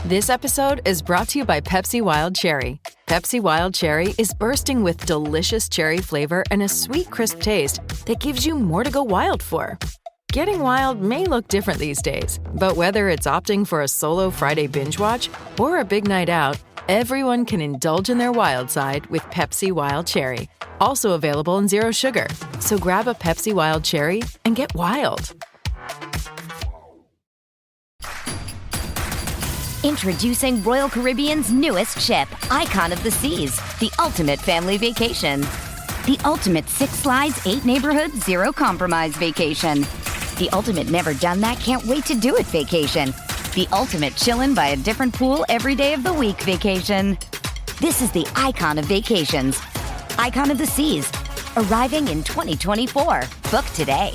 This episode is brought to you by Pepsi Wild Cherry. Pepsi Wild Cherry is bursting with delicious cherry flavor and a sweet, crisp taste that gives you more to go wild for. Getting wild may look different these days, but whether it's opting for a solo Friday binge watch or a big night out, everyone can indulge in their wild side with Pepsi Wild Cherry. Also available in Zero Sugar. So grab a Pepsi Wild Cherry and get wild. Introducing Royal Caribbean's newest ship, Icon of the Seas, the ultimate family vacation. The ultimate 6 slides, 8 neighborhoods, 0 compromise vacation. The ultimate never done that, can't wait to do it vacation. The ultimate chillin' by a different pool every day of the week vacation. This is the Icon of Vacations. Icon of the Seas, arriving in 2024. Book today.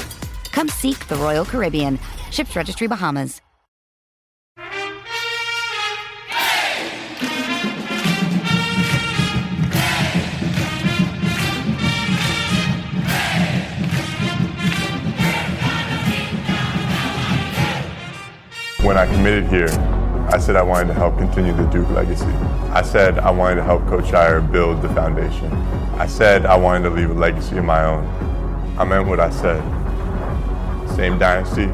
Come seek the Royal Caribbean. Ships Registry, Bahamas. When I committed here, I said I wanted to help continue the Duke legacy. I said I wanted to help Coach Shire build the foundation. I said I wanted to leave a legacy of my own. I meant what I said. Same dynasty,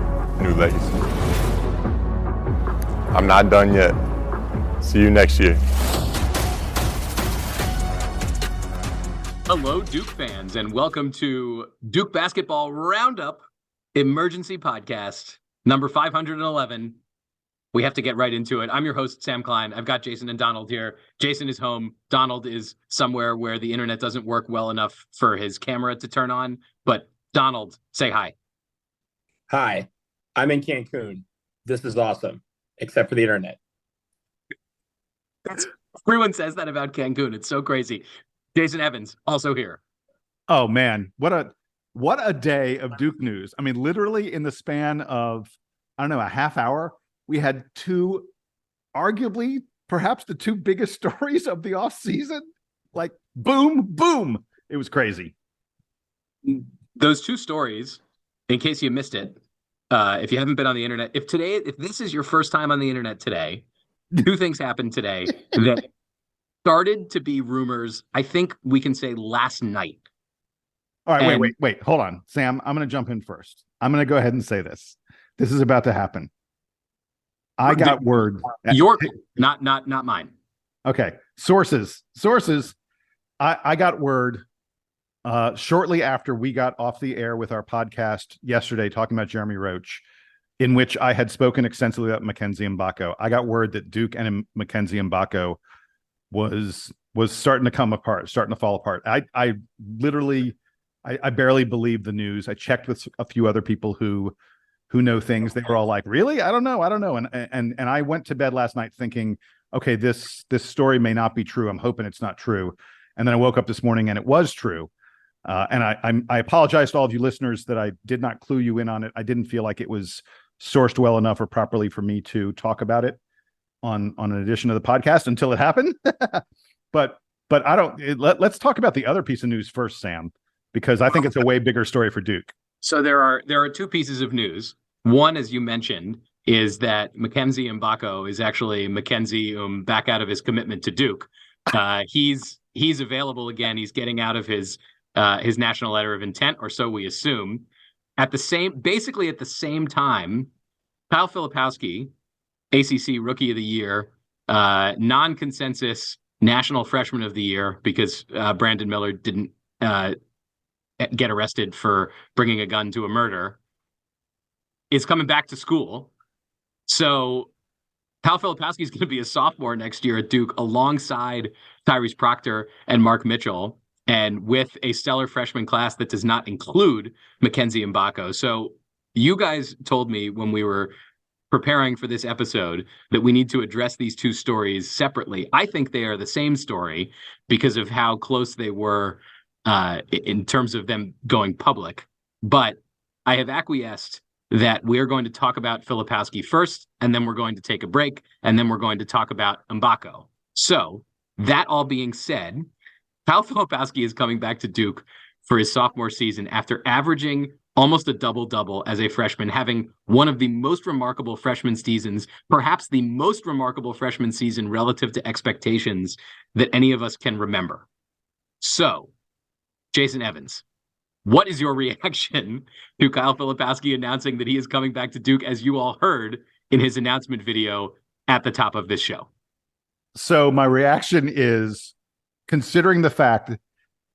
new legacy. I'm not done yet. See you next year. Hello, Duke fans, and welcome to Duke Basketball Roundup Emergency Podcast, number 511. We have to get right into it. I'm your host, Sam Klein. I've got Jason and Donald here. Jason is home. Donald is somewhere where the internet doesn't work well enough for his camera to turn on. But Donald, say hi. Hi, I'm in Cancun. This is awesome, except for the internet. Everyone says that about Cancun. It's so crazy. Jason Evans, also here. Oh, man. What a day of Duke news. I mean, literally in the span of, I don't know, a half hour, we had two, arguably, perhaps the two biggest stories of the offseason. Like, boom, boom. It was crazy. Those two stories, in case you missed it, if you haven't been on the internet, if this is your first time on the internet today, two things happened today that started to be rumors, I think we can say last night. All right, wait. Hold on. Sam, I'm going to jump in first. I'm going to go ahead and say this. This is about to happen. I got word. Not mine. Okay. Sources. I got word shortly after we got off the air with our podcast yesterday talking about Jeremy Roach, in which I had spoken extensively about Mackenzie Mgbako. I got word that Duke and Mackenzie Mgbako was starting to come apart, starting to fall apart. I literally barely believed the news. I checked with a few other people who know things. They were all like, really? I don't know. And I went to bed last night thinking, okay, this story may not be true. I'm hoping it's not true. And then I woke up this morning and it was true. And I apologize to all of you listeners that I did not clue you in on it. I didn't feel like it was sourced well enough or properly for me to talk about it on an edition of the podcast until it happened. but let's talk about the other piece of news first, Sam, because I think it's a way bigger story for Duke. So there are two pieces of news. One, as you mentioned, is that Mackenzie Mgbako is actually Mackenzie back out of his commitment to Duke. He's available again. He's getting out of his national letter of intent, or so we assume. Basically at the same time, Kyle Filipowski, ACC Rookie of the Year, non-consensus National Freshman of the Year, because Brandon Miller didn't get arrested for bringing a gun to a murder, is coming back to school. So Kyle Filipowski is going to be a sophomore next year at Duke alongside Tyrese Proctor and Mark Mitchell, and with a stellar freshman class that does not include Mackenzie Mgbako. So you guys told me when we were preparing for this episode that we need to address these two stories separately. I think they are the same story because of how close they were in terms of them going public. But I have acquiesced that we're going to talk about Filipowski first, and then we're going to take a break, and then we're going to talk about Mgbako. So that all being said, Kyle Filipowski is coming back to Duke for his sophomore season after averaging almost a double-double as a freshman, having one of the most remarkable freshman seasons, perhaps the most remarkable freshman season relative to expectations that any of us can remember. So, Jason Evans, what is your reaction to Kyle Filipowski announcing that he is coming back to Duke, as you all heard in his announcement video at the top of this show? So my reaction is, considering the fact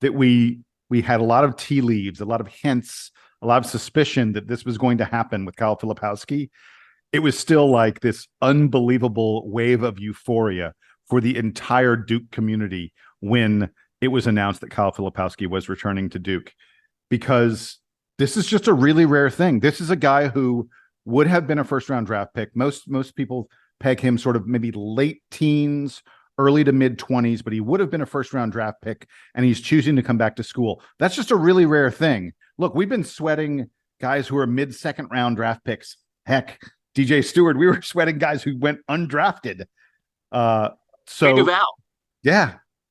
that we had a lot of tea leaves, a lot of hints, a lot of suspicion that this was going to happen with Kyle Filipowski, it was still like this unbelievable wave of euphoria for the entire Duke community when it was announced that Kyle Filipowski was returning to Duke, because this is just a really rare thing. This is a guy who would have been a first-round draft pick. Most people peg him sort of maybe late teens, early to mid 20s, but he would have been a first-round draft pick, and he's choosing to come back to school. That's just a really rare thing. Look, we've been sweating guys who are mid-second round draft picks. Heck, DJ Stewart, we were sweating guys who went undrafted. Yeah,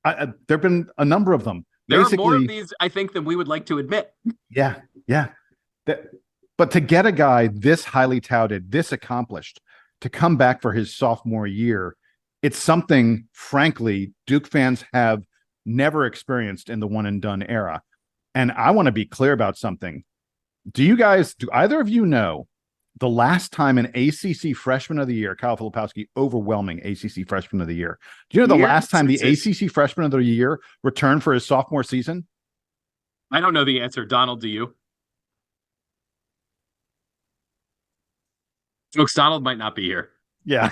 there have been a number of them. There are more of these, I think, than we would like to admit. Yeah. But to get a guy this highly touted, this accomplished, to come back for his sophomore year, it's something, frankly, Duke fans have never experienced in the one and done era. And I want to be clear about something. Do either of you know the last time an ACC Freshman of the Year, Kyle Filipowski, overwhelming ACC Freshman of the Year? Do you know the last time the ACC Freshman of the Year returned for his sophomore season? I don't know the answer. Donald, do you? Folks, Donald might not be here. Yeah.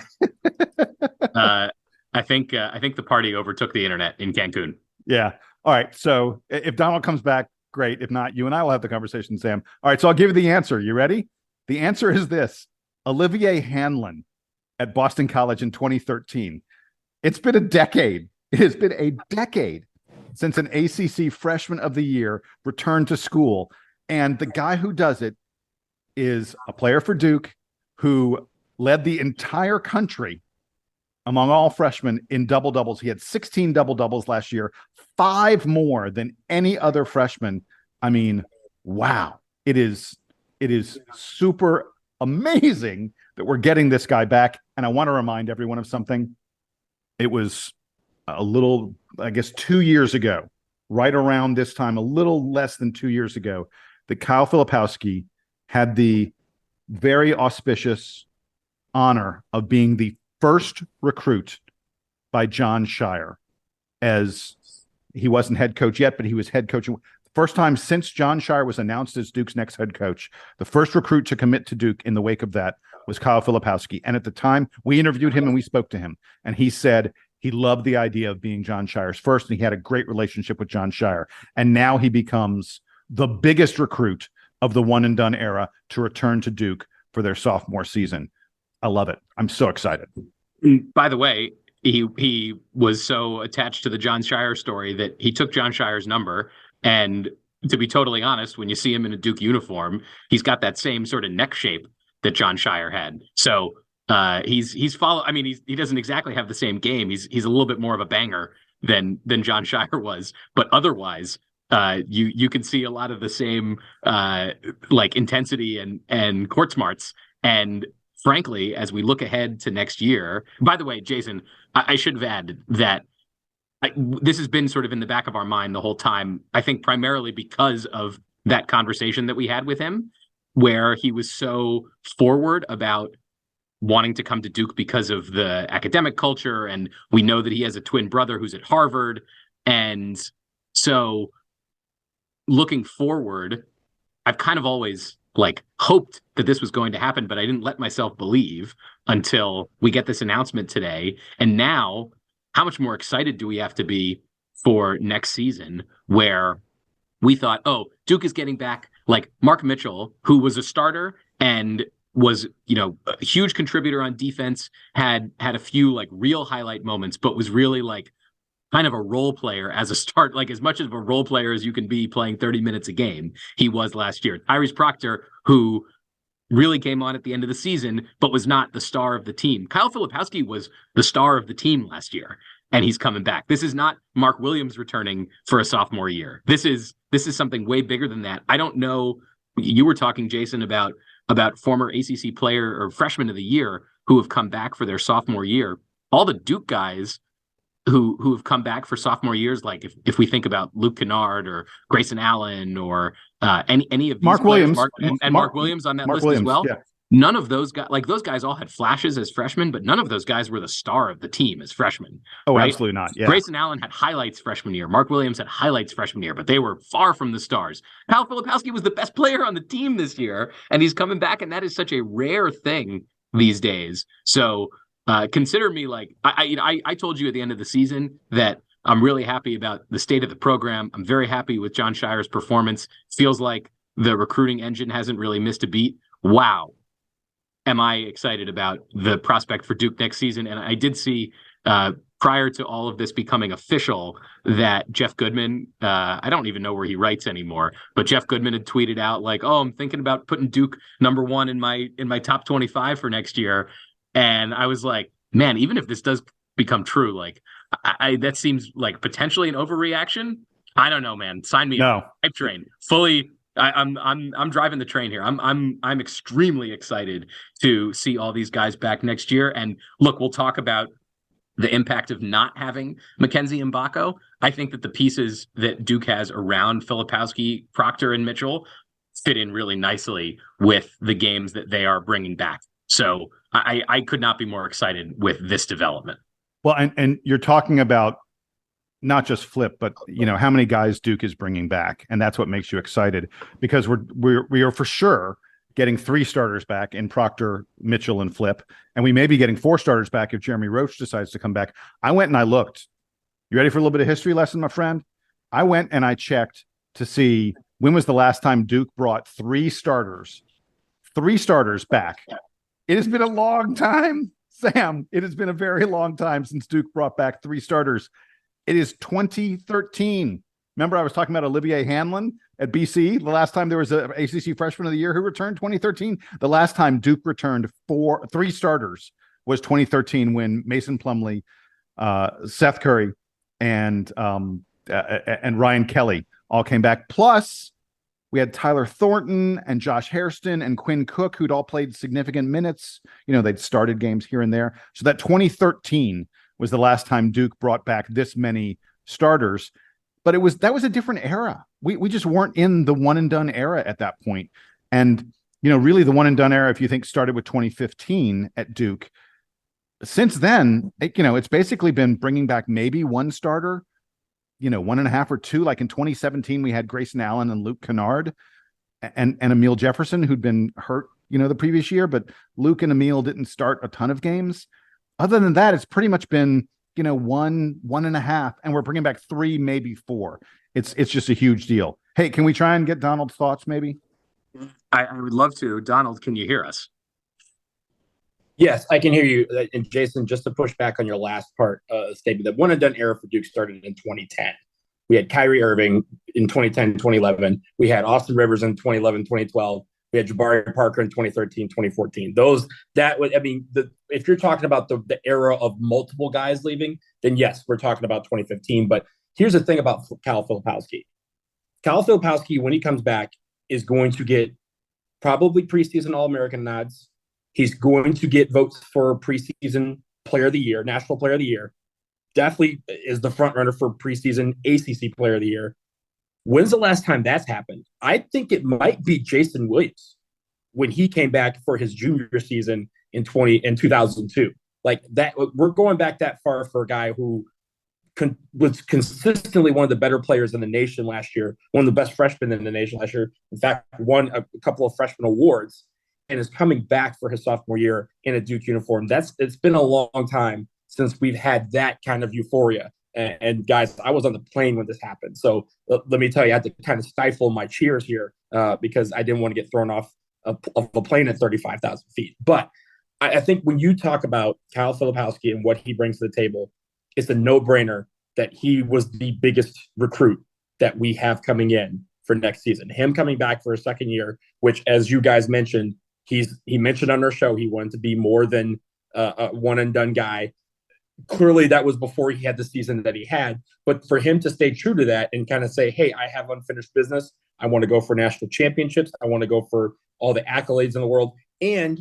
I think the party overtook the internet in Cancun. Yeah. All right. So if Donald comes back, great. If not, you and I will have the conversation, Sam. All right. So I'll give you the answer. You ready? The answer is this: Olivier Hanlon at Boston College in 2013. It's been a decade. It has been a decade since an ACC Freshman of the Year returned to school. And the guy who does it is a player for Duke who led the entire country among all freshmen in double-doubles. He had 16 double-doubles last year, 5 more than any other freshman. I mean, wow. It is super amazing that we're getting this guy back. And I want to remind everyone of something. It was a little, I guess, 2 years ago, right around this time, a little less than 2 years ago, that Kyle Filipowski had the very auspicious honor of being the first recruit by Jon Scheyer, as he wasn't head coach yet, but he was head coach. First time since Jon Scheyer was announced as Duke's next head coach, the first recruit to commit to Duke in the wake of that was Kyle Filipowski. And at the time, we interviewed him and we spoke to him, and he said he loved the idea of being Jon Scheyer's first, and he had a great relationship with Jon Scheyer. And now he becomes the biggest recruit of the one and done era to return to Duke for their sophomore season. I love it. I'm so excited. By the way, he was so attached to the Jon Scheyer story that he took Jon Scheyer's number. And to be totally honest, when you see him in a Duke uniform, he's got that same sort of neck shape that Jon Scheyer had. So he's follow. I mean, he doesn't exactly have the same game. He's a little bit more of a banger than Jon Scheyer was, but otherwise, you can see a lot of the same like intensity and court smarts. And frankly, as we look ahead to next year, by the way, Jason, I should have added that this has been sort of in the back of our mind the whole time, I think primarily because of that conversation that we had with him, where he was so forward about wanting to come to Duke because of the academic culture. And we know that he has a twin brother who's at Harvard. And so looking forward, I've kind of always hoped that this was going to happen, but I didn't let myself believe until we get this announcement today. And now, how much more excited do we have to be for next season, where we thought, oh, Duke is getting back Mark Mitchell, who was a starter and was, a huge contributor on defense, had a few real highlight moments, but was really kind of a role player as a start, as much of a role player as you can be playing 30 minutes a game. He was last year. Tyrese Proctor, who really came on at the end of the season, but was not the star of the team. Kyle Filipowski was the star of the team last year, and he's coming back. This is not Mark Williams returning for a sophomore year. This is something way bigger than that. I don't know you were talking, Jason, about former ACC player or freshman of the year who have come back for their sophomore year. All the Duke guys who have come back for sophomore years, like if we think about Luke Kennard or Grayson Allen or any of these Mark players, Williams, Mark Williams on that Mark list Williams, as well. yeah. None of those guys, like those guys all had flashes as freshmen, but none of those guys were the star of the team as freshmen. Oh, right? absolutely not. Yeah. Grayson Allen had highlights freshman year. Mark Williams had highlights freshman year, but they were far from the stars. Kyle Filipowski was the best player on the team this year, and he's coming back, and that is such a rare thing these days. So consider me like I told you at the end of the season that I'm really happy about the state of the program. I'm very happy with John Shire's performance. Feels like the recruiting engine hasn't really missed a beat. Wow. Am I excited about the prospect for Duke next season? And I did see prior to all of this becoming official that Jeff Goodman, I don't even know where he writes anymore, but Jeff Goodman had tweeted out like, "Oh, I'm thinking about putting Duke number 1 in my top 25 for next year." And I was like, man, even if this does become true, like that seems like potentially an overreaction. I don't know, man. Sign me up. Hype train fully. I'm driving the train here. I'm extremely excited to see all these guys back next year. And look, we'll talk about the impact of not having Mackenzie Mgbako. I think that the pieces that Duke has around Filipowski, Proctor, and Mitchell fit in really nicely with the games that they are bringing back. So I could not be more excited with this development. Well, and you're talking about not just Flip, but how many guys Duke is bringing back, and that's what makes you excited, because we are for sure getting 3 starters back in Proctor, Mitchell, and Flip, and we may be getting 4 starters back if Jeremy Roach decides to come back. I went and I looked. You ready for a little bit of history lesson, my friend? I went and I checked to see when was the last time Duke brought 3 starters back. It has been a long time, Sam. It has been a very long time since Duke brought back 3 starters. It is 2013. Remember, I was talking about Olivier Hanlon at BC. The last time there was an ACC Freshman of the Year who returned, 2013. The last time Duke returned 3 starters was 2013 when Mason Plumlee, Seth Curry, and Ryan Kelly all came back. Plus, we had Tyler Thornton and Josh Hairston and Quinn Cook, who'd all played significant minutes. They'd started games here and there. So that 2013 was the last time Duke brought back this many starters. But that was a different era. We just weren't in the one and done era at that point. And, really the one and done era, if you think, started with 2015 at Duke. Since then, it's basically been bringing back maybe 1 starter, 1.5 or 2. Like in 2017, we had Grayson Allen and Luke Kennard and Emil Jefferson, who'd been hurt, the previous year. But Luke and Emil didn't start a ton of games. Other than that, it's pretty much been, 1.5, and we're bringing back 3, maybe 4. It's just a huge deal. Hey, can we try and get Donald's thoughts, maybe? I would love to. Donald, can you hear us? Yes, I can hear you. And Jason, just to push back on your last part statement, the one and done era for Duke started in 2010. We had Kyrie Irving in 2010, 2011. We had Austin Rivers in 2011, 2012. We had Jabari Parker in 2013, 2014. If you're talking about the era of multiple guys leaving, then yes, we're talking about 2015. But here's the thing about Kyle Filipowski. Kyle Filipowski, when he comes back, is going to get probably preseason All-American nods. He's going to get votes for preseason Player of the Year, National Player of the Year. Definitely is the front runner for preseason ACC Player of the Year. When's the last time that's happened? I think it might be Jason Williams when he came back for his junior season in 2002. Like that, we're going back that far for a guy who was consistently one of the better players in the nation last year, one of the best freshmen in the nation last year. In fact, won a couple of freshman awards and is coming back for his sophomore year in a Duke uniform. It's been a long time since we've had that kind of euphoria. And guys, I was on the plane when this happened. So let me tell you, I had to kind of stifle my cheers here because I didn't want to get thrown off of a plane at 35,000 feet. But I think when you talk about Kyle Filipowski and what he brings to the table, it's a no-brainer that he was the biggest recruit that we have coming in for next season. Him coming back for a second year, which, as you guys mentioned, he mentioned on our show he wanted to be more than a one-and-done guy. Clearly, that was before he had the season that he had. But for him to stay true to that and kind of say, hey, I have unfinished business. I want to go for national championships. I want to go for all the accolades in the world. And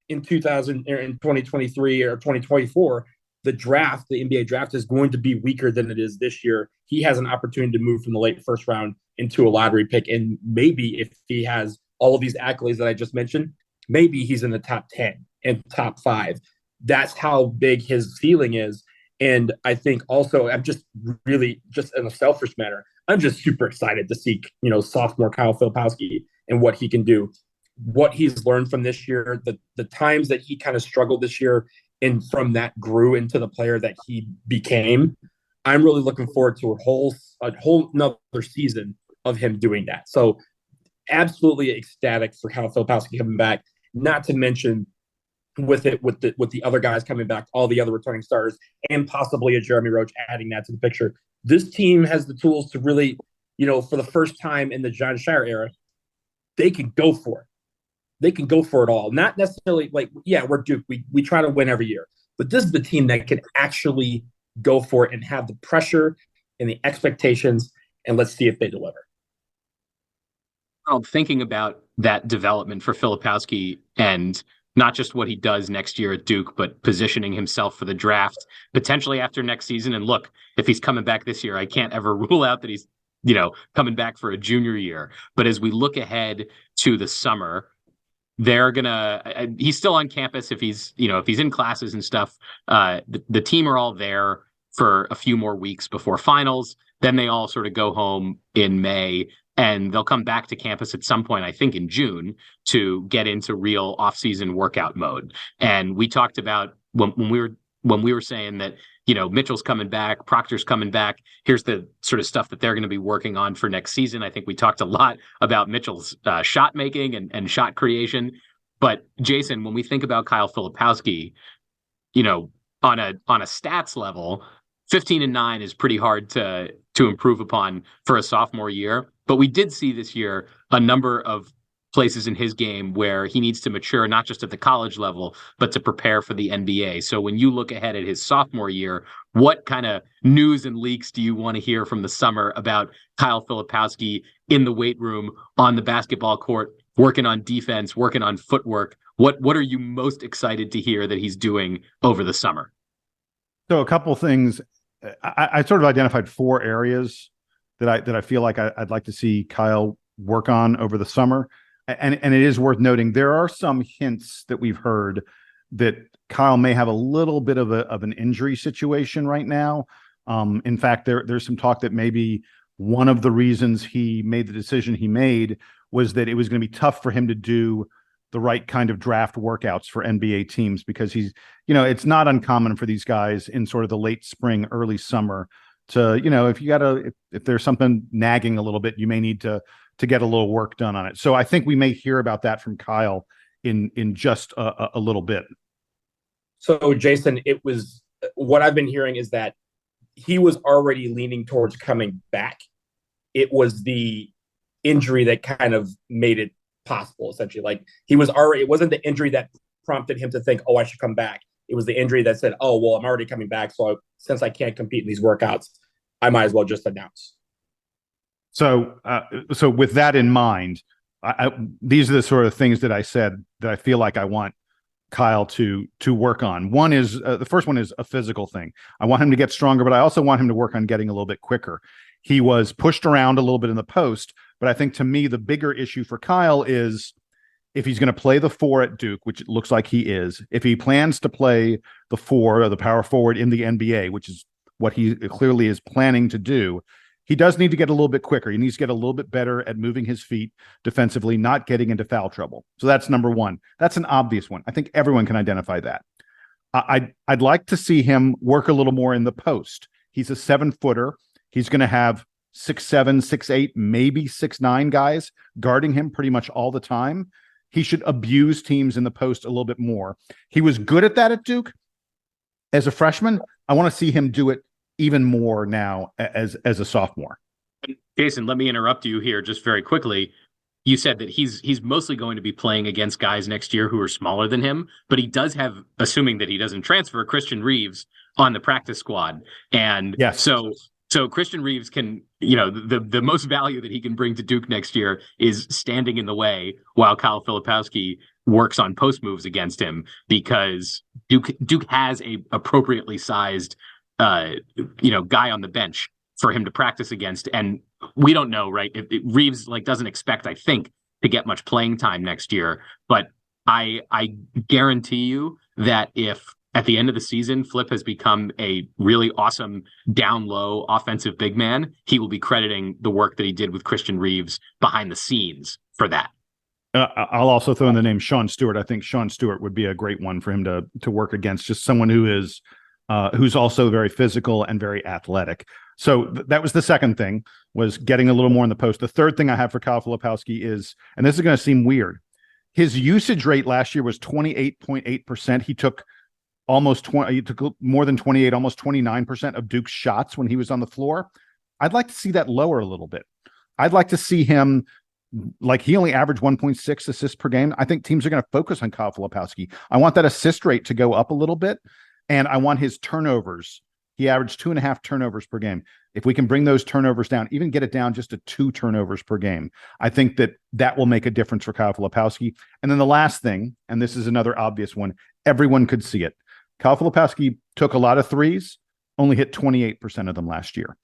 in 2023 or 2024, the NBA draft is going to be weaker than it is this year. He has an opportunity to move from the late first round into a lottery pick. And maybe if he has all of these accolades that I just mentioned, maybe he's in the top 10 and top 5. That's how big his ceiling is. And I think also, I'm just really, just in a selfish manner, I'm just super excited to see, sophomore Kyle Filipowski and what he can do, what he's learned from this year, the times that he kind of struggled this year, and from that grew into the player that he became. I'm really looking forward to a whole another season of him doing that. So absolutely ecstatic for Kyle Filipowski coming back, not to mention with the other guys coming back, all the other returning stars, and possibly a Jeremy Roach adding that to the picture. This team has the tools to really, for the first time in the John Shire era, they can go for it. They can go for it all. Not necessarily we're Duke. We try to win every year. But this is the team that can actually go for it and have the pressure and the expectations, and let's see if they deliver. Well, thinking about that development for Filipowski and not just what he does next year at Duke, but positioning himself for the draft potentially after next season. And look, if he's coming back this year, I can't ever rule out that he's, coming back for a junior year. But as we look ahead to the summer, he's still on campus if he's in classes and stuff. The team are all there for a few more weeks before finals. Then they all sort of go home in May, and they'll come back to campus at some point, I think in June, to get into real off-season workout mode. And we talked about when we were saying that, Mitchell's coming back, Proctor's coming back. Here's the sort of stuff that they're going to be working on for next season. I think we talked a lot about Mitchell's shot making and shot creation. But Jason, when we think about Kyle Filipowski, on a stats level, 15-9 is pretty hard to improve upon for a sophomore year. But we did see this year a number of places in his game where he needs to mature, not just at the college level, but to prepare for the NBA. So when you look ahead at his sophomore year, what kind of news and leaks do you want to hear from the summer about Kyle Filipowski in the weight room, on the basketball court, working on defense, working on footwork? What are you most excited to hear that he's doing over the summer? So a couple things. I sort of identified 4 areas that I feel like I'd like to see Kyle work on over the summer. And it is worth noting, there are some hints that we've heard that Kyle may have a little bit of an injury situation right now. In fact, there's some talk that maybe one of the reasons he made the decision he made was that it was going to be tough for him to do the right kind of draft workouts for NBA teams, because he's, it's not uncommon for these guys in sort of the late spring, early summer to, if there's something nagging a little bit, you may need to get a little work done on it. So I think we may hear about that from Kyle in just a little bit. So Jason, it was what I've been hearing is that he was already leaning towards coming back. It was the injury that kind of made it possible, essentially. Like it wasn't the injury that prompted him to think, I should come back. It was the injury that said, I'm already coming back. So since I can't compete in these workouts, I might as well just announce. So with that in mind, these are the sort of things that I said that I feel like I want Kyle to work on. One is the first one is a physical thing. I want him to get stronger, but I also want him to work on getting a little bit quicker. He was pushed around a little bit in the post, but I think to me the bigger issue for Kyle is if he's going to play the 4 at Duke, which it looks like he is, if he plans to play the 4 or the power forward in the NBA, which is what he clearly is planning to do, he does need to get a little bit quicker. He needs to get a little bit better at moving his feet defensively, not getting into foul trouble. So that's number one. That's an obvious one. I think everyone can identify that. I'd like to see him work a little more in the post. He's a 7-footer. He's going to have 6'7", 6'8", maybe 6'9" guys guarding him pretty much all the time. He should abuse teams in the post a little bit more. He was good at that at Duke as a freshman. I want to see him do it even more now as a sophomore. Jason, let me interrupt you here just very quickly. You said that he's mostly going to be playing against guys next year who are smaller than him, but he does have, assuming that he doesn't transfer, Christian Reeves on the practice squad. And yes. So Christian Reeves can the most value that he can bring to Duke next year is standing in the way while Kyle Filipowski works on post moves against him, because Duke has a appropriately sized guy on the bench for him to practice against. And we don't know, right? If Reeves doesn't expect, I think, to get much playing time next year, but I guarantee you that if at the end of the season Flip has become a really awesome down low offensive big man, he will be crediting the work that he did with Christian Reeves behind the scenes for that. I'll also throw in the name Sean Stewart. I think Sean Stewart would be a great one for him to work against, just someone who's also very physical and very athletic. So that was the second thing, was getting a little more in the post. The third thing I have for Kyle Filipowski is, and this is going to seem weird, his usage rate last year was 28.8%. He took more than 28, almost 29% of Duke's shots when he was on the floor. I'd like to see that lower a little bit. I'd like to see him, he only averaged 1.6 assists per game. I think teams are going to focus on Kyle Filipowski. I want that assist rate to go up a little bit, and I want his turnovers. He averaged 2.5 turnovers per game. If we can bring those turnovers down, even get it down just to 2 turnovers per game, I think that will make a difference for Kyle Filipowski. And then the last thing, and this is another obvious one, everyone could see it. Kyle Filipowski took a lot of threes, only hit 28% of them last year.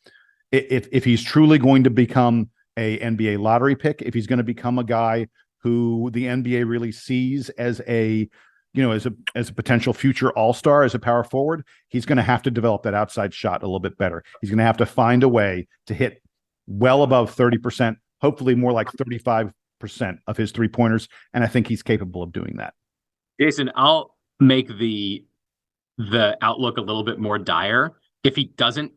If he's truly going to become a NBA lottery pick, if he's going to become a guy who the NBA really sees as a potential future all-star, as a power forward, he's going to have to develop that outside shot a little bit better. He's going to have to find a way to hit well above 30%, hopefully more like 35% of his three-pointers, and I think he's capable of doing that. Jason, I'll make the outlook a little bit more dire. If he doesn't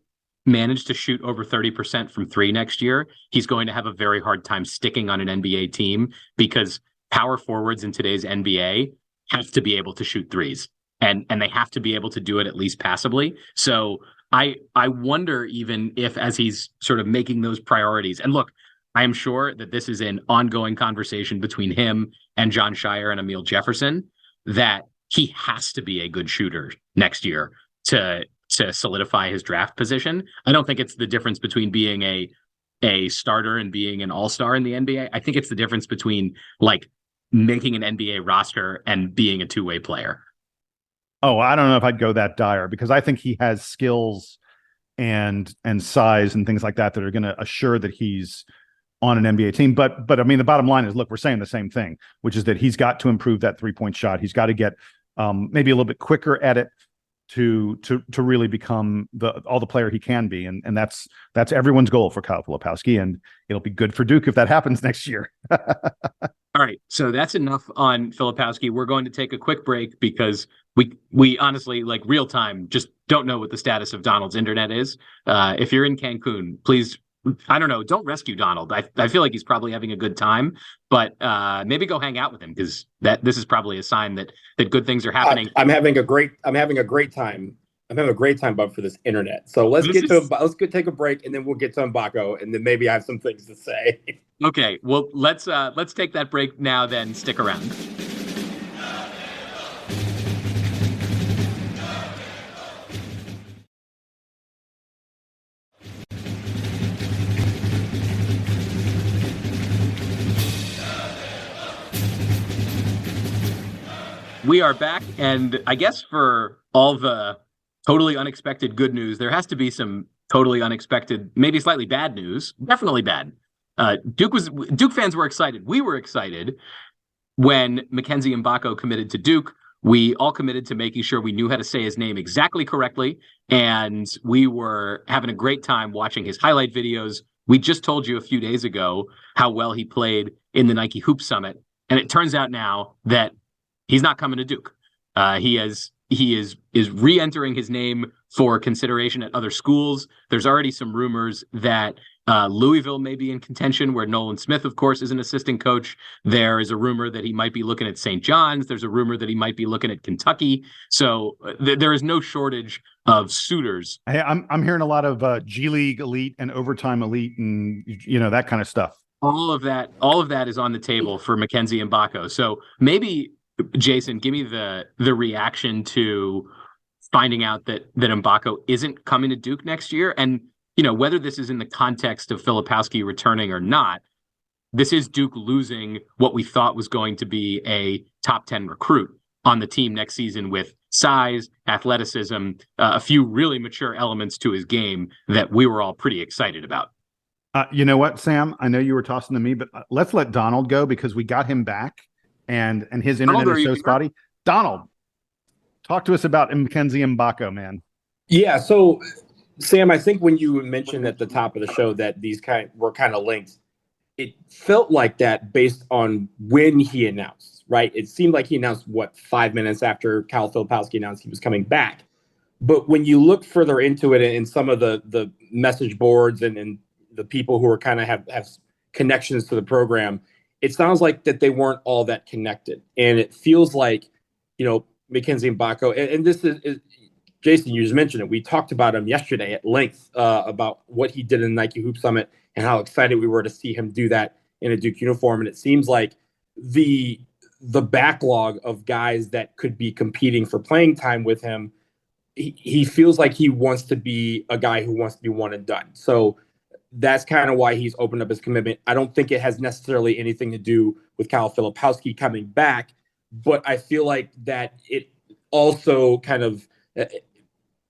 manage to shoot over 30% from three next year, he's going to have a very hard time sticking on an NBA team, because power forwards in today's NBA have to be able to shoot threes, and they have to be able to do it at least passably. So I wonder, even if, as he's sort of making those priorities, and look, I am sure that this is an ongoing conversation between him and John Shire and Emile Jefferson, that he has to be a good shooter next year to solidify his draft position. I don't think it's the difference between being a starter and being an all-star in the NBA. I think it's the difference between making an NBA roster and being a two-way player. Oh, I don't know if I'd go that dire, because I think he has skills and size and things like that are going to assure that he's on an NBA team. But I mean, the bottom line is, look, we're saying the same thing, which is that he's got to improve that 3-point shot. He's got to get maybe a little bit quicker at it to really become all the player he can be. And that's everyone's goal for Kyle Filipowski, and it'll be good for Duke if that happens next year. All right, so that's enough on Filipowski. We're going to take a quick break, because we honestly, real time, just don't know what the status of Donald's internet is. If you're in Cancun, please, I don't know, don't rescue Donald. I feel like he's probably having a good time, but maybe go hang out with him, because this is probably a sign that good things are happening. I'm having a great time. I'm having a great time, Bob, for this internet. So let's go take a break, and then we'll get to Mgbako, and then maybe I have some things to say. Okay, well, let's take that break now. Then stick around. We are back, and I guess for all the totally unexpected good news, there has to be some totally unexpected, maybe slightly bad news. Definitely bad. Duke fans were excited. We were excited when Mackenzie Mgbako committed to Duke. We all committed to making sure we knew how to say his name exactly correctly, and we were having a great time watching his highlight videos. We just told you a few days ago how well he played in the Nike Hoop Summit, and it turns out now that he's not coming to Duke. He is re-entering his name for consideration at other schools. There's already some rumors that Louisville may be in contention, where Nolan Smith, of course, is an assistant coach. There is a rumor that he might be looking at St. John's. There's a rumor that he might be looking at Kentucky. So there is no shortage of suitors. Hey, I'm hearing a lot of G League elite and overtime elite, and that kind of stuff. All of that is on the table for Mackenzie Mgbako. So maybe, Jason, give me the reaction to finding out that Mgbako isn't coming to Duke next year. And whether this is in the context of Filipowski returning or not, this is Duke losing what we thought was going to be a top 10 recruit on the team next season with size, athleticism, a few really mature elements to his game that we were all pretty excited about. You know what, Sam? I know you were tossing to me, but let's let Donald go because we got him back and his internet is so spotty. Donald, talk to us about Mackenzie Mgbako, man. Yeah, so Sam, I think when you mentioned at the top of the show that these were kind of linked, it felt like that based on when he announced, right? It seemed like he announced, 5 minutes after Kyle Filipowski announced he was coming back. But when you look further into it and some of the message boards and the people who are kind of have connections to the program, it sounds like that they weren't all that connected. And it feels like, Mackenzie Mgbako, and this is Jason, you just mentioned it. We talked about him yesterday at length about what he did in the Nike Hoop Summit and how excited we were to see him do that in a Duke uniform. And it seems like the backlog of guys that could be competing for playing time with him, he feels like he wants to be a guy who wants to be one and done. So that's kind of why he's opened up his commitment. I don't think it has necessarily anything to do with Kyle Filipowski coming back, but I feel like that it also kind of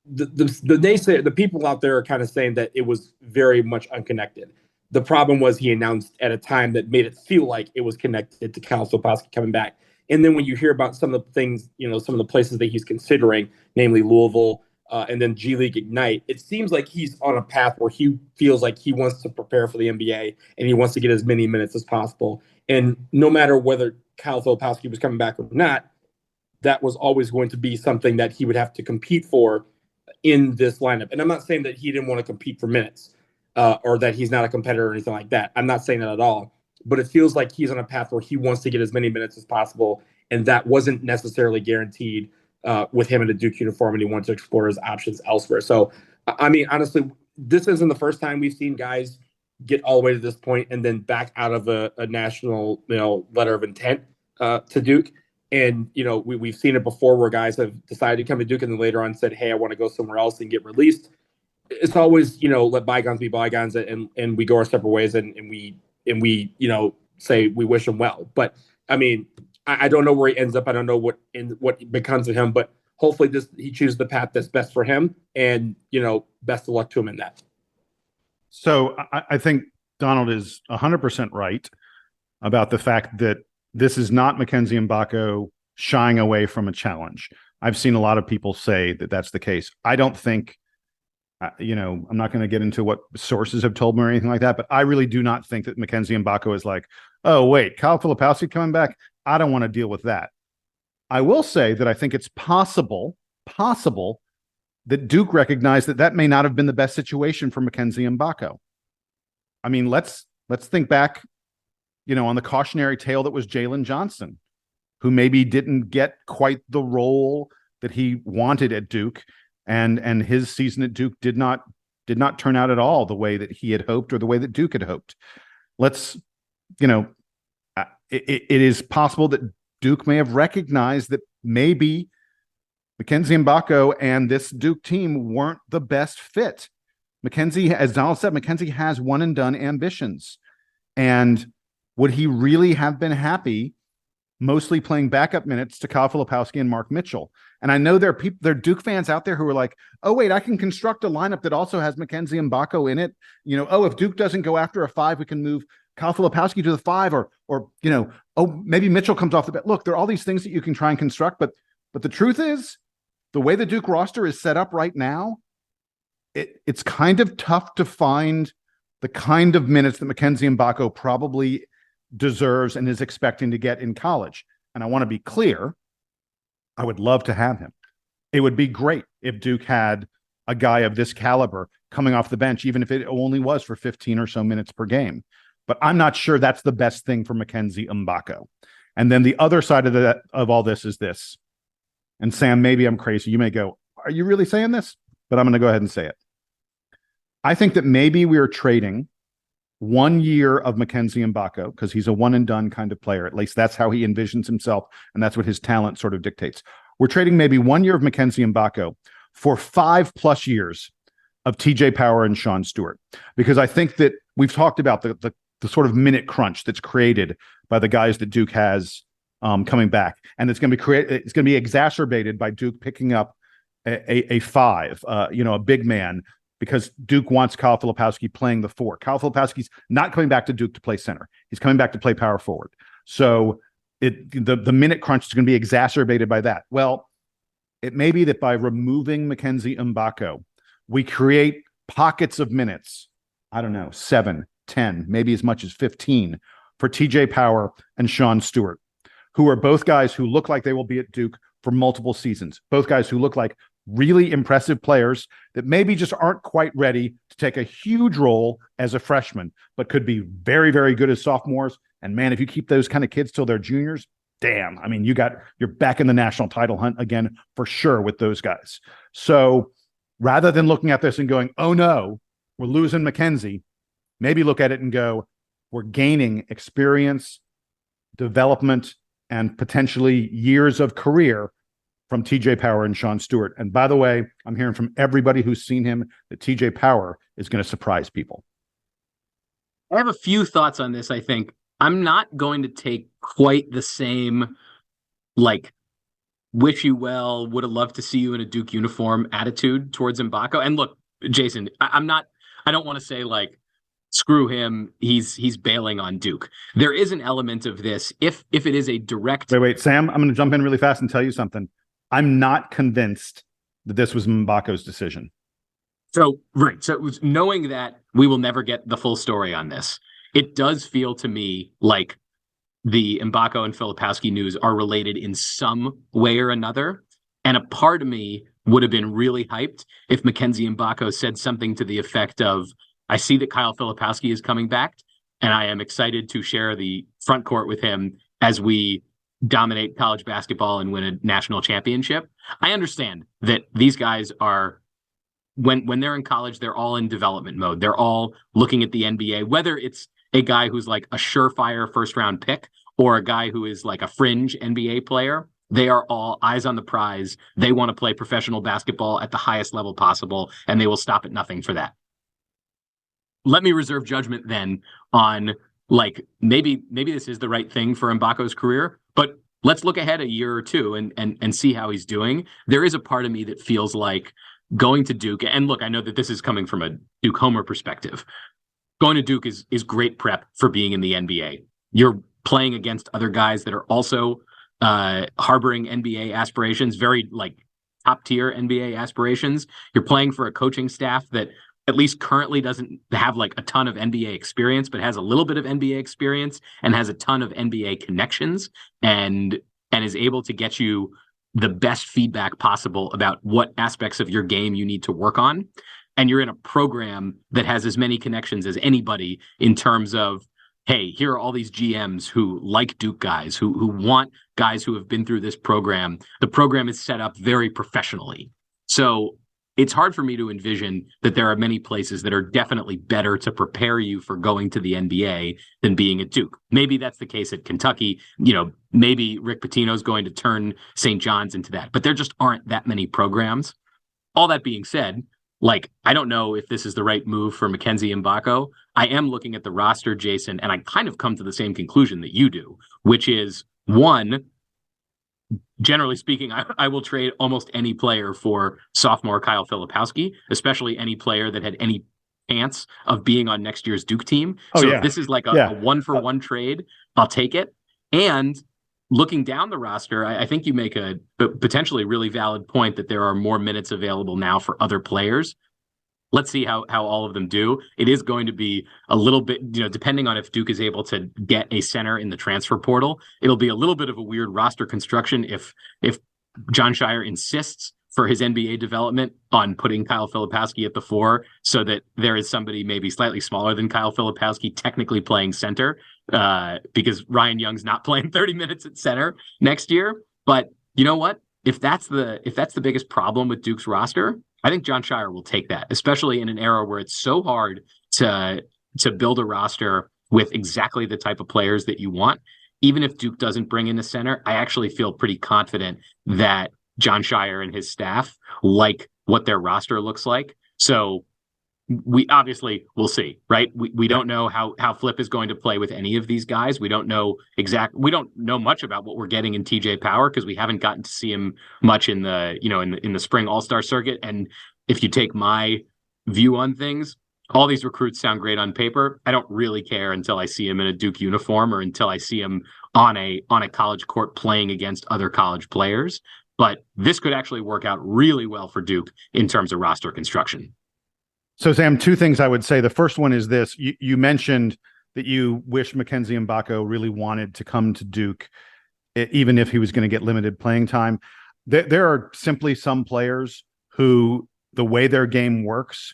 the people out there are kind of saying that it was very much unconnected. The problem was he announced at a time that made it feel like it was connected to Kyle Filipowski coming back. And then when you hear about some of the things, some of the places that he's considering, namely Louisville, and then G League Ignite, it seems like he's on a path where he feels like he wants to prepare for the NBA and he wants to get as many minutes as possible. And no matter whether Kyle Filipowski was coming back or not, that was always going to be something that he would have to compete for in this lineup. And I'm not saying that he didn't want to compete for minutes or that he's not a competitor or anything like that. I'm not saying that at all. But it feels like he's on a path where he wants to get as many minutes as possible. And that wasn't necessarily guaranteed with him in a Duke uniform, and he wanted to explore his options elsewhere. So, I mean, honestly, this isn't the first time we've seen guys get all the way to this point and then back out of a national, letter of intent to Duke. And, we've seen it before where guys have decided to come to Duke and then later on said, hey, I want to go somewhere else and get released. It's always, let bygones be bygones and we go our separate ways and we say we wish him well. But, I mean, I don't know where he ends up. I don't know what becomes of him, but hopefully he chooses the path that's best for him, and best of luck to him in that. So I think Donald is 100% right about the fact that this is not Mackenzie Mgbako shying away from a challenge. I've seen a lot of people say that that's the case. I don't think, I'm not going to get into what sources have told me or anything like that, but I really do not think that Mackenzie Mgbako is like, oh, wait, Kyle Filipowski coming back? I don't want to deal with that. I will say that I think it's possible that Duke recognized that may not have been the best situation for Mackenzie Mgbako. I mean, let's think back, on the cautionary tale that was Jalen Johnson, who maybe didn't get quite the role that he wanted at Duke, and his season at Duke did not turn out at all the way that he had hoped or the way that Duke had hoped. It is possible that Duke may have recognized that maybe Mackenzie Mgbako and this Duke team weren't the best fit. Mackenzie, as Donald said, Mackenzie has one and done ambitions. And would he really have been happy mostly playing backup minutes to Kyle Filipowski and Mark Mitchell? And I know there are Duke fans out there who are like, oh, wait, I can construct a lineup that also has Mackenzie Mgbako in it. If Duke doesn't go after a 5, we can move Kyle Filipowski to the 5 or maybe Mitchell comes off the bench. Look, there are all these things that you can try and construct, but the truth is, the way the Duke roster is set up right now, it's kind of tough to find the kind of minutes that Mackenzie Mgbako probably deserves and is expecting to get in college. And I want to be clear, I would love to have him. It would be great if Duke had a guy of this caliber coming off the bench, even if it only was for 15 or so minutes per game. But I'm not sure that's the best thing for Mackenzie Mgbako. And then the other side of all this is this. And Sam, maybe I'm crazy. You may go, are you really saying this? But I'm going to go ahead and say it. I think that maybe we are trading 1 year of Mackenzie Mgbako because he's a one and done kind of player. At least that's how he envisions himself. And that's what his talent sort of dictates. We're trading maybe 1 year of Mackenzie Mgbako for 5+ years of TJ Power and Sean Stewart, because I think that we've talked about the sort of minute crunch that's created by the guys that Duke has coming back, and it's going to be exacerbated by Duke picking up a five, a big man, because Duke wants Kyle Filipowski playing the four. Kyle Filipowski's not coming back to Duke to play center; he's coming back to play power forward. So the minute crunch is going to be exacerbated by that. Well, it may be that by removing Mackenzie Mgbako, we create pockets of minutes. I don't know, 7, 10, maybe as much as 15 for TJ Power and Sean Stewart, who are both guys who look like they will be at Duke for multiple seasons. Both guys who look like really impressive players that maybe just aren't quite ready to take a huge role as a freshman, but could be very, very good as sophomores. And man, if you keep those kind of kids till they're juniors, damn, I mean, you're back in the national title hunt again for sure with those guys. So rather than looking at this and going, oh no, we're losing Mackenzie, maybe look at it and go, we're gaining experience, development, and potentially years of career from TJ Power and Sean Stewart. And by the way, I'm hearing from everybody who's seen him that TJ Power is going to surprise people. I have a few thoughts on this. I think I'm not going to take quite the same, wish you well, would have loved to see you in a Duke uniform attitude towards Mgbako. And look, Jason, I don't want to say screw him, he's bailing on Duke. There is an element of this, if it is a direct... Wait, Sam, I'm going to jump in really fast and tell you something. I'm not convinced that this was Mbako's decision. So it was knowing that we will never get the full story on this. It does feel to me like the Mgbako and Filipowski news are related in some way or another. And a part of me would have been really hyped if Mackenzie Mgbako said something to the effect of, I see that Kyle Filipowski is coming back, and I am excited to share the front court with him as we dominate college basketball and win a national championship. I understand that these guys are, when they're in college, they're all in development mode. They're all looking at the NBA, whether it's a guy who's like a surefire first-round pick or a guy who is like a fringe NBA player. They are all eyes on the prize. They want to play professional basketball at the highest level possible, and they will stop at nothing for that. Let me reserve judgment then on maybe this is the right thing for Mbako's career, but let's look ahead a year or two and see how he's doing. There is a part of me that feels like going to Duke, and look, I know that this is coming from a Duke homer perspective. Going to Duke is great prep for being in the NBA. You're playing against other guys that are also harboring NBA aspirations, very top tier NBA aspirations. You're playing for a coaching staff that at least currently doesn't have a ton of NBA experience, but has a little bit of NBA experience and has a ton of NBA connections and is able to get you the best feedback possible about what aspects of your game you need to work on. And you're in a program that has as many connections as anybody in terms of, hey, here are all these GMs who like Duke guys, who want guys who have been through this program. The program is set up very professionally. So it's hard for me to envision that there are many places that are definitely better to prepare you for going to the NBA than being at Duke. Maybe that's the case at Kentucky. Maybe Rick Pitino's going to turn St. John's into that, but there just aren't that many programs. All that being said, I don't know if this is the right move for Mackenzie Mgbako. I am looking at the roster, Jason, and I kind of come to the same conclusion that you do, which is, one, generally speaking, I will trade almost any player for sophomore Kyle Filipowski, especially any player that had any chance of being on next year's Duke team. If this is a one-for-one trade, I'll take it. And looking down the roster, I think you make a potentially really valid point that there are more minutes available now for other players. Let's see how all of them do. It is going to be a little bit, depending on if Duke is able to get a center in the transfer portal, it'll be a little bit of a weird roster construction if Jon Scheyer insists for his NBA development on putting Kyle Filipowski at the 4 so that there is somebody maybe slightly smaller than Kyle Filipowski technically playing center because Ryan Young's not playing 30 minutes at center next year. But you know what? If that's the biggest problem with Duke's roster, I think Jon Scheyer will take that, especially in an era where it's so hard to build a roster with exactly the type of players that you want. Even if Duke doesn't bring in a center, I actually feel pretty confident that Jon Scheyer and his staff like what their roster looks like. So we obviously will see, right? We don't know how Flip is going to play with any of these guys. We don't know we don't know much about what we're getting in TJ Power because we haven't gotten to see him much in the, in the spring All-Star circuit. And if you take my view on things, all these recruits sound great on paper. I don't really care until I see him in a Duke uniform or until I see him on a college court playing against other college players. But this could actually work out really well for Duke in terms of roster construction. So, Sam, two things I would say. The first one is this. You mentioned that you wish Mackenzie Mgbako really wanted to come to Duke, even if he was going to get limited playing time. There are simply some players who, the way their game works,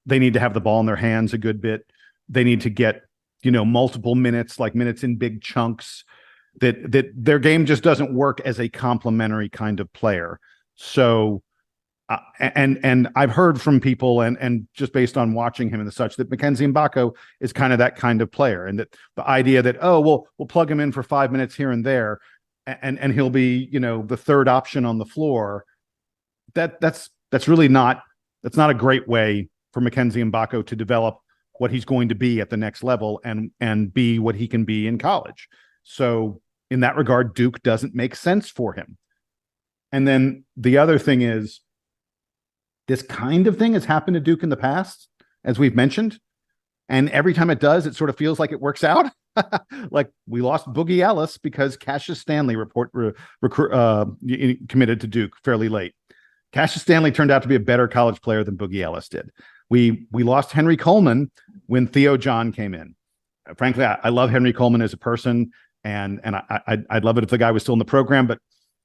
they need to have the ball in their hands a good bit. They need to get, multiple minutes, like minutes in big chunks, that their game just doesn't work as a complementary kind of player. So, and I've heard from people and just based on watching him and such that Mackenzie Mgbako is kind of that kind of player, and that the idea that, we'll plug him in for 5 minutes here and there and he'll be, the third option on the floor. That's really not a great way for Mackenzie Mgbako to develop what he's going to be at the next level and be what he can be in college. So in that regard, Duke doesn't make sense for him. And then the other thing is, this kind of thing has happened to Duke in the past, as we've mentioned. And every time it does, it sort of feels like it works out. Like we lost Boogie Ellis because Cassius Stanley committed to Duke fairly late. Cassius Stanley turned out to be a better college player than Boogie Ellis did. We lost Henry Coleman when Theo John came in. Frankly, I love Henry Coleman as a person, and I'd love it if the guy was still in the program, but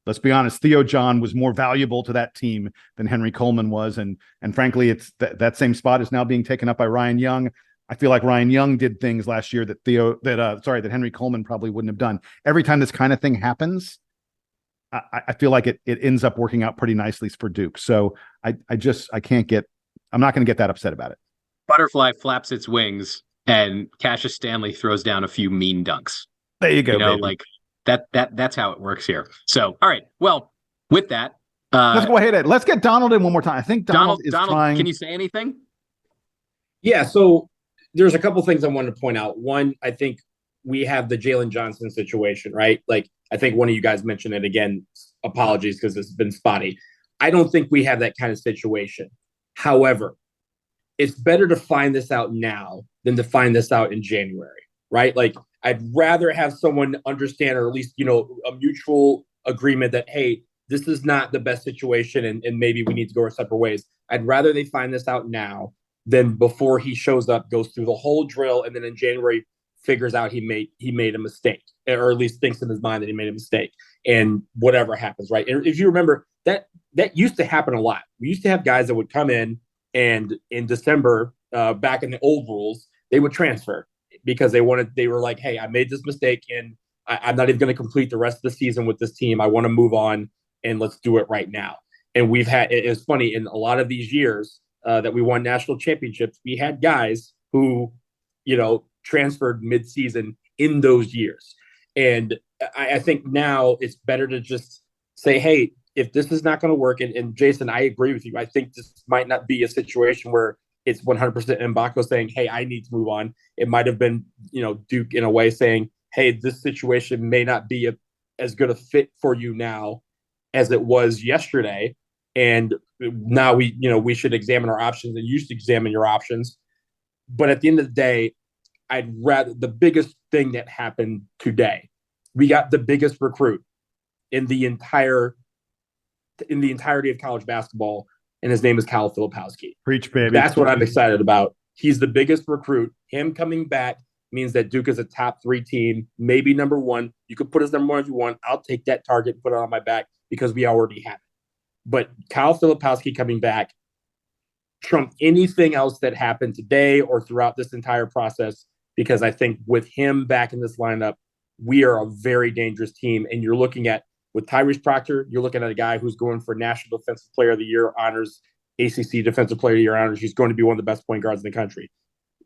let's be honest, Theo John was more valuable to that team than Henry Coleman was. And frankly, it's that same spot is now being taken up by Ryan Young. I feel like Ryan Young did things last year that Henry Coleman probably wouldn't have done. Every time this kind of thing happens, I feel like it ends up working out pretty nicely for Duke. So I'm not going to get that upset about it. Butterfly flaps its wings and Cassius Stanley throws down a few mean dunks. There you go. Baby. Like that's how it works here. So, all right. Well, with that, let's go ahead. Let's get Donald in one more time. I think Donald is trying. Can you say anything? Yeah. So there's a couple things I wanted to point out. One, I think we have the Jalen Johnson situation, right? Like, I think one of you guys mentioned it again. Apologies because it's been spotty. I don't think we have that kind of situation. However, it's better to find this out now than to find this out in January, right? Like, I'd rather have someone understand, or at least, a mutual agreement that, hey, this is not the best situation and maybe we need to go our separate ways. I'd rather they find this out now than before he shows up, goes through the whole drill, and then in January figures out he made a mistake, or at least thinks in his mind that he made a mistake, and whatever happens, right? And if you remember, that used to happen a lot. We used to have guys that would come in, and in December, back in the old rules, they would transfer because they were like, hey, I made this mistake and I'm not even going to complete the rest of the season with this team. I want to move on and let's do it right now. And it's funny, in a lot of these years that we won national championships, we had guys who, transferred mid-season in those years. And I think now it's better to just say, hey, if this is not going to work, and Jason, I agree with you. I think this might not be a situation where it's 100% Mgbako saying, hey, I need to move on. It might have been, Duke in a way saying, hey, this situation may not be as good a fit for you now as it was yesterday. And now we should examine our options, and you should examine your options. But at the end of the day, the biggest thing that happened today, we got the biggest recruit in the entirety of college basketball, and his name is Kyle Filipowski. Preach, baby. That's what I'm excited about. He's the biggest recruit. Him coming back means that Duke is a top 3 team, maybe number 1. You could put us number 1 if you want. I'll take that target and put it on my back because we already have it. But Kyle Filipowski coming back trumped anything else that happened today or throughout this entire process, because I think with him back in this lineup, we are a very dangerous team. And you're looking at, with Tyrese Proctor, you're looking at a guy who's going for National Defensive Player of the Year honors, ACC Defensive Player of the Year honors. He's going to be one of the best point guards in the country.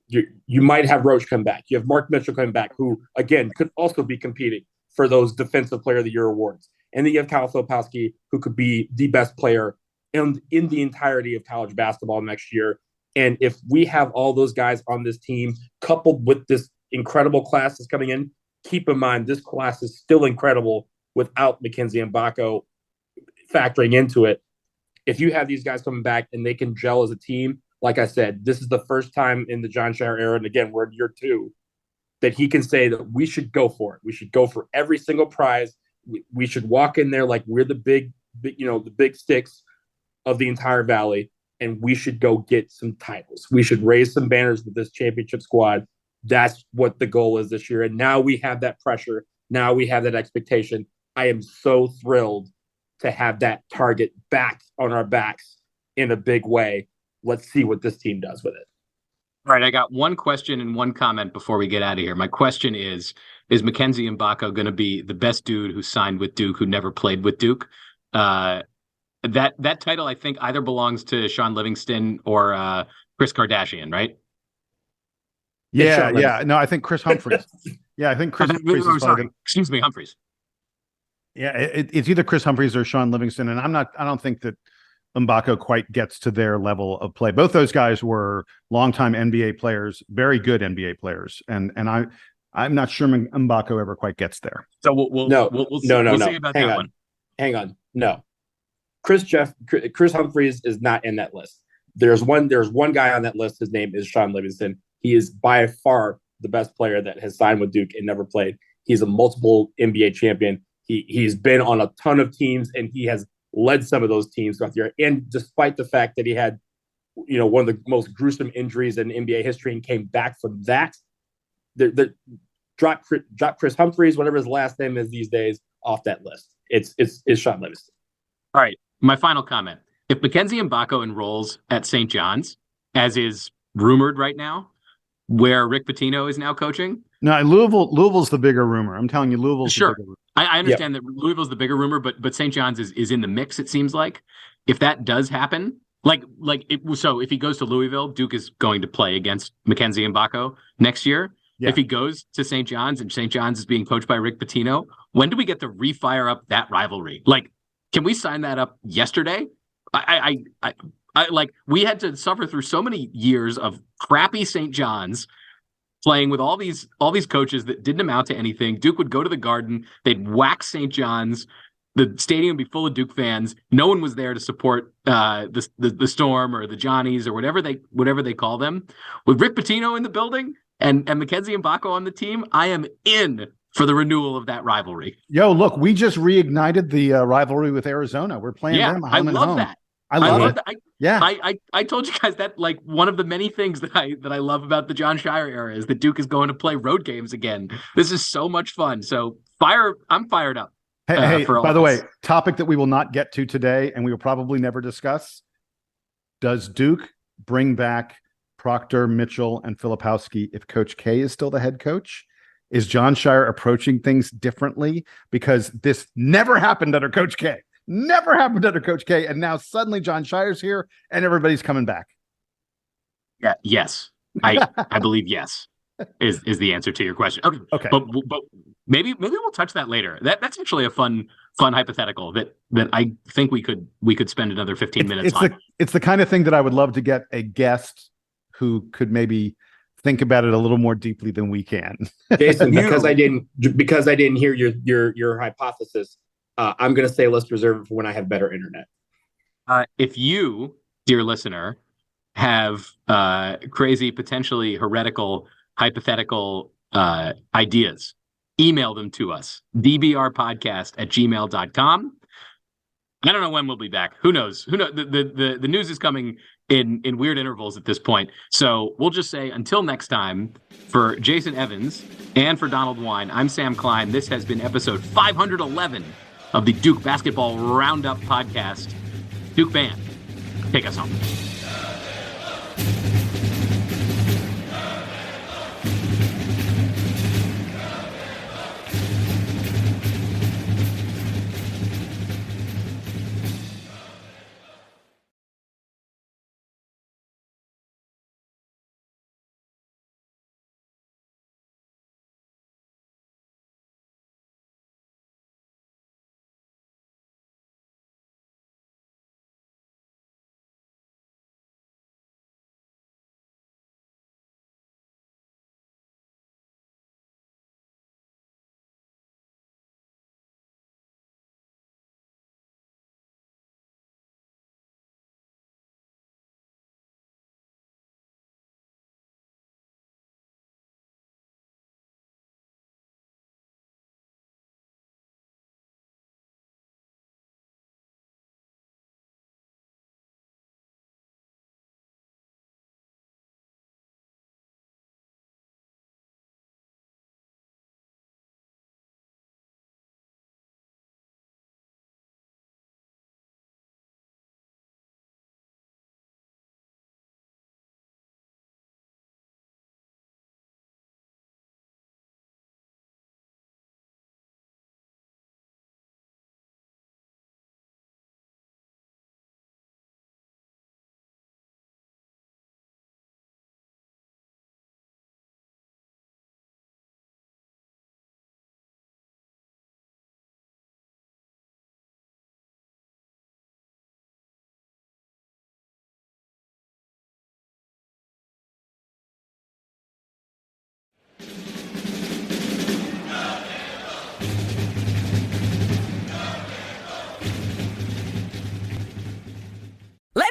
You might have Roach come back. You have Mark Mitchell coming back, who, again, could also be competing for those Defensive Player of the Year awards. And then you have Kyle Filipowski, who could be the best player in the entirety of college basketball next year. And if we have all those guys on this team, coupled with this incredible class that's coming in, keep in mind this class is still incredible without Mackenzie Mgbako factoring into it. If you have these guys coming back and they can gel as a team, like I said, this is the first time in the Jon Scheyer era, and again, we're in year 2, that he can say that we should go for it. We should go for every single prize. We should walk in there like we're the big the big sticks of the entire valley, and we should go get some titles. We should raise some banners with this championship squad. That's what the goal is this year. And now we have that pressure. Now we have that expectation. I am so thrilled to have that target back on our backs in a big way. Let's see what this team does with it. All right, I got one question and one comment before we get out of here. My question is Mackenzie Mgbako going to be the best dude who signed with Duke who never played with Duke? That title, I think, either belongs to Sean Livingston or Chris Kardashian, right? Yeah. No, I think Chris Humphries. I think Chris Humphries is sorry. Excuse me, Humphries. Yeah, it's either Chris Humphries or Sean Livingston, and I don't think that Mgbako quite gets to their level of play. Both those guys were longtime NBA players, very good NBA players, and I'm not sure Mgbako ever quite gets there. So we'll see about that one. Hang on. No. Chris Humphries is not in that list. There's one guy on that list. His name is Sean Livingston. He is by far the best player that has signed with Duke and never played. He's a multiple NBA champion. He's been on a ton of teams, and he has led some of those teams throughout the year. And despite the fact that he had, one of the most gruesome injuries in NBA history and came back from that, the drop Chris Humphries, whatever his last name is these days, off that list. It's Sean Livingston. All right. My final comment. If Mackenzie Mgbako enrolls at St. John's, as is rumored right now, where Rick Pitino is now coaching. No, Louisville's the bigger rumor. I'm telling you, Louisville's sure. the bigger rumor. I understand that Louisville's the bigger rumor, but St. John's is in the mix, it seems like. If that does happen, so if he goes to Louisville, Duke is going to play against Mackenzie Mgbako next year. Yeah. If he goes to St. John's and St. John's is being coached by Rick Pitino, when do we get to refire up that rivalry? Can we sign that up yesterday? We had to suffer through so many years of crappy St. John's playing with all these coaches that didn't amount to anything. Duke would go to the Garden, they'd whack St. John's, the stadium would be full of Duke fans. No one was there to support the Storm or the Johnnies or whatever they call them. With Rick Pitino in the building and Mackenzie Mgbako on the team, I am in for the renewal of that rivalry. Yo, look, we just reignited the rivalry with Arizona. We're playing them. I love that. I love that. I told you guys that one of the many things that I love about the Jon Scheyer era is that Duke is going to play road games again. This is so much fun. So I'm fired up. Hey, by the way, topic that we will not get to today and we will probably never discuss. Does Duke bring back Proctor, Mitchell, and Filipowski if Coach K is still the head coach? Is Jon Scheyer approaching things differently? Because this never happened under Coach K. Never happened under Coach K. And now suddenly Jon Scheyer's here and everybody's coming back. Yeah. Yes. I believe yes is the answer to your question. Okay. But maybe we'll touch that later. That's actually a fun hypothetical that I think we could spend another 15 minutes on. It's the kind of thing that I would love to get a guest who could maybe think about it a little more deeply than we can. Jason, because I didn't hear your hypothesis, I'm going to say let's reserve it for when I have better internet. If you, dear listener, have crazy, potentially heretical, hypothetical ideas, email them to us, dbrpodcast@gmail.com. I don't know when we'll be back. Who knows? The news is coming in weird intervals at this point. So we'll just say until next time, for Jason Evans and for Donald Wine, I'm Sam Klein. This has been episode 511 of the Duke Basketball Roundup podcast. Duke Band, take us home.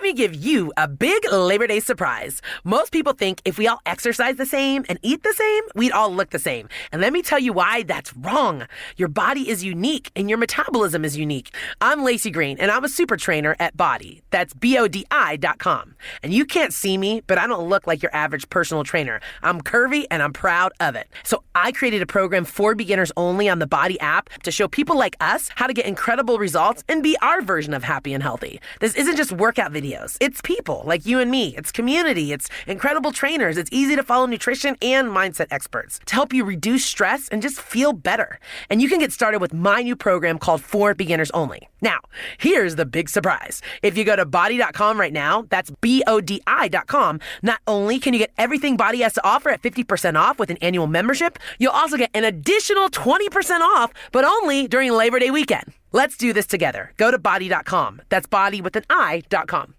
me give you a big Labor Day surprise. Most people think if we all exercise the same and eat the same, we'd all look the same. And let me tell you why that's wrong. Your body is unique and your metabolism is unique. I'm Lacey Green and I'm a super trainer at Body. That's BODI.com. And you can't see me, but I don't look like your average personal trainer. I'm curvy and I'm proud of it. So I created a program for beginners only on the Body app to show people like us how to get incredible results and be our version of happy and healthy. This isn't just workout videos. It's people like you and me. It's community. It's incredible trainers. It's easy to follow nutrition and mindset experts to help you reduce stress and just feel better. And you can get started with my new program called For Beginners Only. Now, here's the big surprise. If you go to body.com right now, that's BODI.com, not only can you get everything Body has to offer at 50% off with an annual membership, you'll also get an additional 20% off, but only during Labor Day weekend. Let's do this together. Go to body.com. That's body with an I.com.